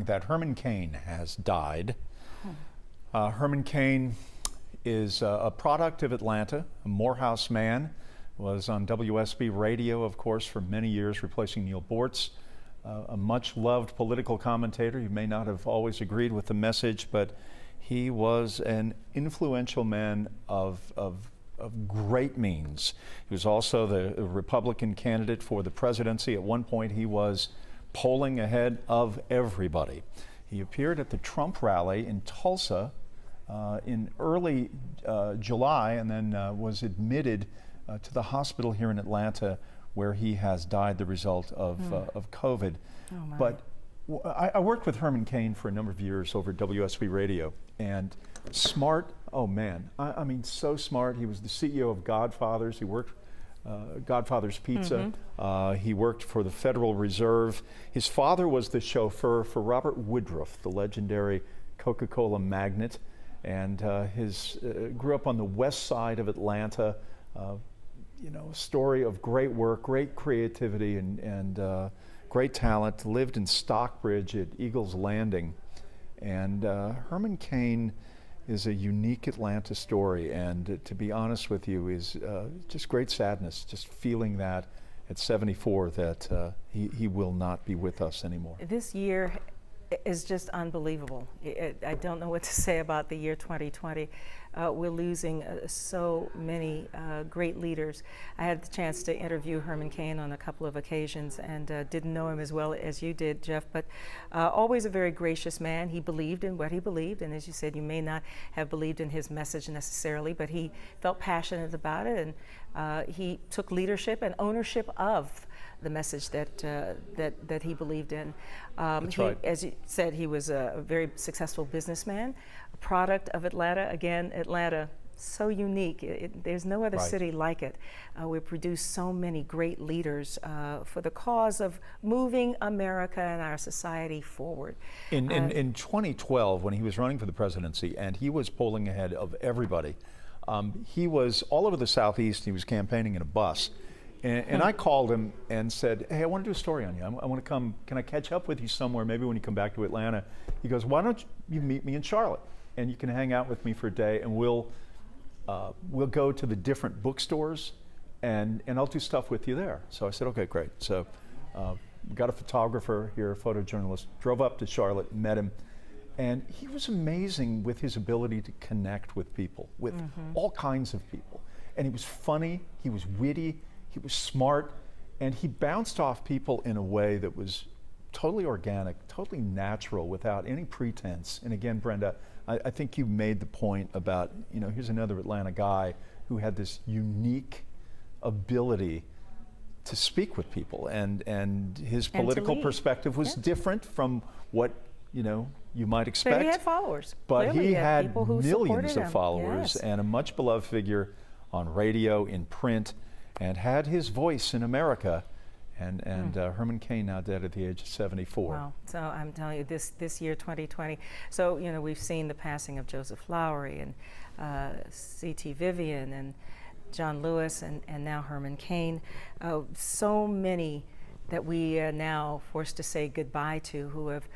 That Herman Cain has died. Herman Cain is a product of Atlanta, a Morehouse man, was on WSB radio, of course, for many years, replacing Neil Bortz, a much-loved political commentator. You may not have always agreed with the message, but he was an influential man of great means. He was also the Republican candidate for the presidency. At one point, he was polling ahead of everybody. He appeared at the Trump rally in Tulsa in early July, and then was admitted to the hospital here in Atlanta, where he has died the result of COVID. Oh, but I worked with Herman Cain for a number of years over at WSB Radio, and smart, oh man, I mean so smart. He was the CEO of Godfathers. He worked Godfather's Pizza. He worked for the Federal Reserve. His father was the chauffeur for Robert Woodruff, the legendary Coca-Cola magnate, and grew up on the west side of Atlanta. You know, a story of great work, great creativity, and great talent. Lived in Stockbridge at Eagles Landing, and Herman Cain is a unique Atlanta story, and to be honest with you, is just great sadness, just feeling that at 74 that he will not be with us anymore. This year is just unbelievable. I don't know what to say about the year 2020. We're losing so many great leaders. I had the chance to interview Herman Cain on a couple of occasions, and didn't know him as well as you did, Jeff, but always a very gracious man. He believed in what he believed, and as you said, you may not have believed in his message necessarily, but he felt passionate about it, and he took leadership and ownership of the message that he believed in. That's right. As you said, he was a very successful businessman, a product of Atlanta. Again, Atlanta, so unique. There's no other city like it. We produce so many great leaders for the cause of moving America and our society forward. In 2012, when he was running for the presidency, and he was polling ahead of everybody, he was all over the Southeast. He was campaigning in a bus. And I called him and said, hey, I want to do a story on you. I want to come, can I catch up with you somewhere, maybe when you come back to Atlanta? He goes, why don't you meet me in Charlotte? And you can hang out with me for a day, and we'll go to the different bookstores, and I'll do stuff with you there. So I said, okay, great. So got a photographer here, a photojournalist, drove up to Charlotte, met him, and he was amazing with his ability to connect with people, with all kinds of people. And he was funny, he was witty, he was smart, and he bounced off people in a way that was totally organic, totally natural, without any pretense. And again, Brenda, I think you made the point about, you know, here's another Atlanta guy who had this unique ability to speak with people, and his political perspective was different from what, you know, you might expect. But he had followers. But Clearly, he had people who millions of him. followers, and a much beloved figure on radio, in print, and had his voice in America. And Herman Cain, now dead at the age of 74. Wow. So I'm telling you, this year, 2020, so, you know, we've seen the passing of Joseph Lowery and C.T. Vivian and John Lewis and now Herman Cain. So many that we are now forced to say goodbye to, who have